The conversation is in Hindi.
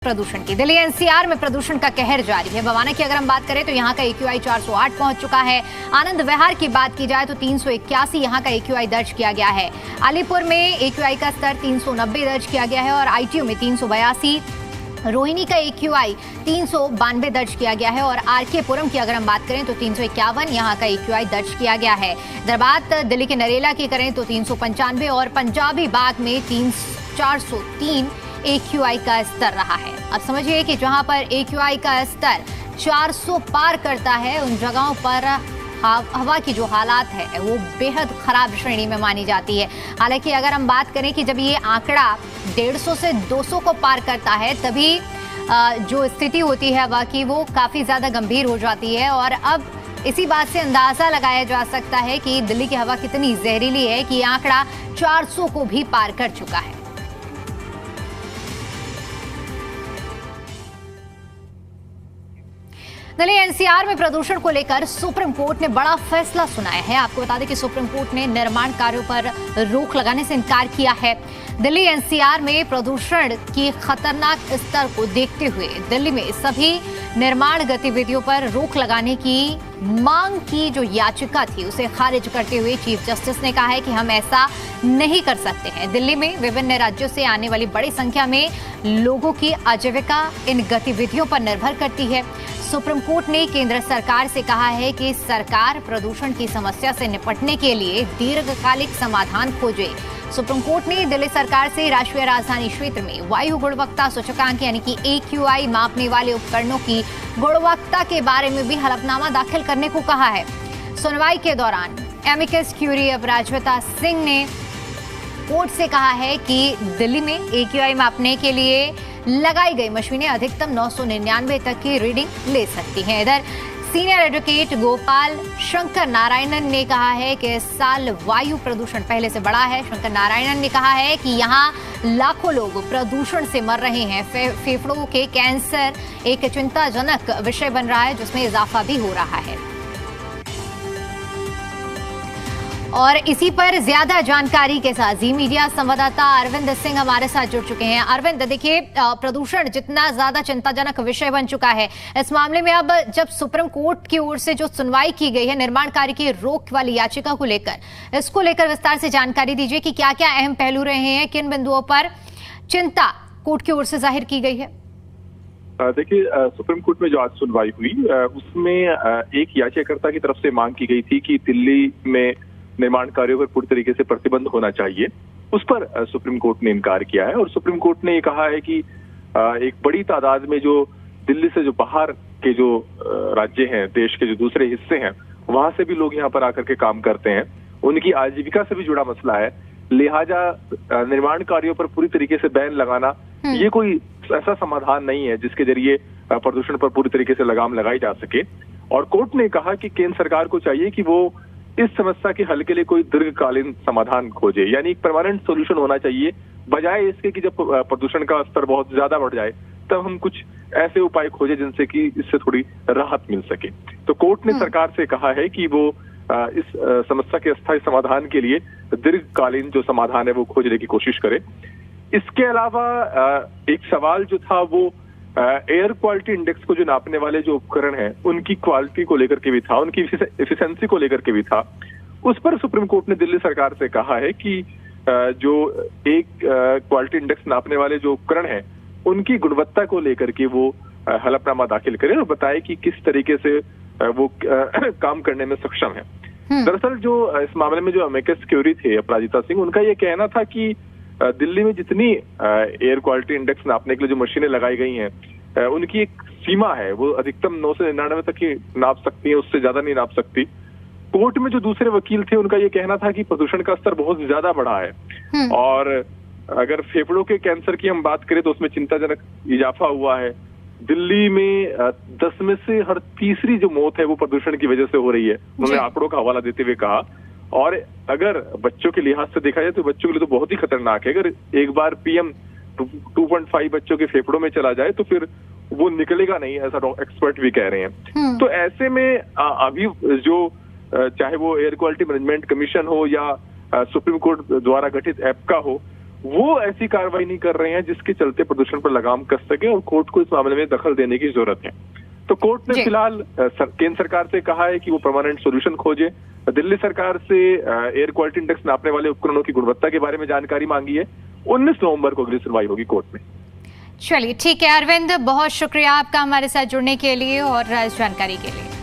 प्रदूषण की दिल्ली एनसीआर में प्रदूषण का कहर जारी है। बवाना की अगर हम बात करें तो यहाँ का AQI 408 पहुंच चुका है। आनंद विहार की बात की जाए तो 381 यहाँ का AQI दर्ज किया गया है। अलीपुर में AQI का स्तर 390 दर्ज किया गया है और ITO में 382, रोहिणी का AQI 392 दर्ज किया गया है और RK पुरम की अगर हम बात करें तो 351 यहाँ का AQI दर्ज किया गया है। बात दिल्ली के नरेला की करें तो 395 और पंजाबी बाग में 403 AQI का स्तर रहा है। अब समझिए कि जहां पर AQI का स्तर 400 पार करता है उन जगहों पर हवा की जो हालात है वो बेहद खराब श्रेणी में मानी जाती है। हालांकि अगर हम बात करें कि जब ये आंकड़ा 150 से 200 को पार करता है तभी जो स्थिति होती है हवा की वो काफी ज्यादा गंभीर हो जाती है और अब इसी बात से अंदाजा लगाया जा सकता है कि दिल्ली की हवा कितनी जहरीली है कि ये आंकड़ा 400 को भी पार कर चुका है। दिल्ली एनसीआर में प्रदूषण को लेकर सुप्रीम कोर्ट ने बड़ा फैसला सुनाया है। आपको बता दें कि सुप्रीम कोर्ट ने निर्माण कार्यों पर रोक लगाने से इनकार किया है। दिल्ली एनसीआर में प्रदूषण की खतरनाक स्तर को देखते हुए दिल्ली में सभी निर्माण गतिविधियों पर रोक लगाने की मांग की जो याचिका थी उसे खारिज करते हुए चीफ जस्टिस ने कहा है कि हम ऐसा नहीं कर सकते हैं। दिल्ली में विभिन्न राज्यों से आने वाली बड़ी संख्या में लोगों की आजीविका इन गतिविधियों पर निर्भर करती है। सुप्रीम कोर्ट ने केंद्र सरकार से कहा है कि सरकार प्रदूषण की समस्या से निपटने के लिए दीर्घकालिक समाधान खोजे। सुप्रीम कोर्ट ने दिल्ली सरकार से राष्ट्रीय राजधानी क्षेत्र में वायु गुणवत्ता सूचकांक यानी कि AQI मापने वाले उपकरणों की गुणवत्ता के बारे में भी हलफनामा दाखिल करने को कहा है। सुनवाई के दौरान एमिकस क्यूरी अपराजिता सिंह ने कोर्ट से कहा है कि दिल्ली में AQI मापने के लिए लगाई गई मशीनें अधिकतम 999 तक की रीडिंग ले सकती हैं। इधर सीनियर एडवोकेट गोपाल शंकर नारायणन ने कहा है कि इस साल वायु प्रदूषण पहले से बढ़ा है। शंकर नारायणन ने कहा है कि यहाँ लाखों लोग प्रदूषण से मर रहे हैं। फेफड़ों के कैंसर एक चिंताजनक विषय बन रहा है जिसमें इजाफा भी हो रहा है। और इसी पर ज्यादा जानकारी के साथ जी मीडिया संवाददाता अरविंद सिंह हमारे साथ जुड़ चुके हैं। अरविंद, देखिए प्रदूषण जितना ज्यादा चिंताजनक विषय बन चुका है इस मामले में अब जब सुप्रीम कोर्ट की ओर से जो सुनवाई की गई है निर्माण कार्य की रोक वाली याचिका को लेकर, इसको लेकर विस्तार से जानकारी दीजिए कि क्या क्या अहम पहलू रहे हैं, किन बिंदुओं पर चिंता कोर्ट की ओर से जाहिर की गई है। देखिए सुप्रीम कोर्ट में जो आज सुनवाई हुई उसमें एक याचिकाकर्ता की तरफ से मांग की गई थी कि दिल्ली में निर्माण कार्यों पर पूरी तरीके से प्रतिबंध होना चाहिए। उस पर सुप्रीम कोर्ट ने इनकार किया है और सुप्रीम कोर्ट ने ये कहा है कि एक बड़ी तादाद में जो दिल्ली से जो बाहर के जो राज्य हैं, देश के जो दूसरे हिस्से हैं, वहां से भी लोग यहाँ पर आकर के काम करते हैं, उनकी आजीविका से भी जुड़ा मसला है। लिहाजा निर्माण कार्यों पर पूरी तरीके से बैन लगाना ये कोई ऐसा समाधान नहीं है जिसके जरिए प्रदूषण पर पूरी तरीके से लगाम लगाई जा सके। और कोर्ट ने कहा कि केंद्र सरकार को चाहिए कि वो इस समस्या के हल के लिए कोई दीर्घकालीन समाधान खोजे, यानी एक परमानेंट सॉल्यूशन होना चाहिए, बजाय इसके कि जब प्रदूषण का स्तर बहुत ज्यादा बढ़ जाए तब हम कुछ ऐसे उपाय खोजे जिनसे कि इससे थोड़ी राहत मिल सके। तो कोर्ट ने सरकार से कहा है कि वो इस समस्या के अस्थायी समाधान के लिए दीर्घकालीन जो समाधान है वो खोजने की कोशिश करे। इसके अलावा एक सवाल जो था वो एयर क्वालिटी इंडेक्स को जो नापने वाले जो उपकरण हैं उनकी क्वालिटी को लेकर के भी था, उनकी एफिशिएंसी को लेकर के भी था। उस पर सुप्रीम कोर्ट ने दिल्ली सरकार से कहा है कि जो एक क्वालिटी इंडेक्स नापने वाले जो उपकरण हैं उनकी गुणवत्ता को लेकर के वो हलफनामा दाखिल करें और बताए कि किस तरीके से वो काम करने में सक्षम है। दरअसल जो इस मामले में जो एमिकस क्यूरी थे अपराजिता सिंह, उनका ये कहना था कि दिल्ली में जितनी एयर क्वालिटी इंडेक्स नापने के लिए जो मशीनें लगाई गई हैं उनकी एक सीमा है, वो अधिकतम 999 तक ही नाप सकती है, उससे ज्यादा नहीं नाप सकती। कोर्ट में जो दूसरे वकील थे उनका ये कहना था कि प्रदूषण का स्तर बहुत ज्यादा बढ़ा है और अगर फेफड़ों के कैंसर की हम बात करें तो उसमें चिंताजनक इजाफा हुआ है। दिल्ली में 10 में से हर तीसरी जो मौत है वो प्रदूषण की वजह से हो रही है, उन्होंने आंकड़ों का हवाला देते हुए कहा। और अगर बच्चों के लिहाज से देखा जाए तो बच्चों के लिए तो बहुत ही खतरनाक है। अगर एक बार PM 2.5 बच्चों के फेफड़ों में चला जाए तो फिर वो निकलेगा नहीं, ऐसा एक्सपर्ट भी कह रहे हैं। तो ऐसे में अभी जो चाहे वो एयर क्वालिटी मैनेजमेंट कमीशन हो या सुप्रीम कोर्ट द्वारा गठित एप्का हो, वो ऐसी कार्रवाई नहीं कर रहे हैं जिसके चलते प्रदूषण पर लगाम कस सके, और कोर्ट को इस मामले में दखल देने की जरूरत है। तो कोर्ट ने फिलहाल केंद्र सरकार से कहा है कि वो परमानेंट सोल्यूशन खोजे। दिल्ली सरकार से एयर क्वालिटी इंडेक्स नापने वाले उपकरणों की गुणवत्ता के बारे में जानकारी मांगी है। 19 नवंबर को अगली सुनवाई होगी कोर्ट में। चलिए ठीक है अरविंद, बहुत शुक्रिया आपका हमारे साथ जुड़ने के लिए और जानकारी के लिए।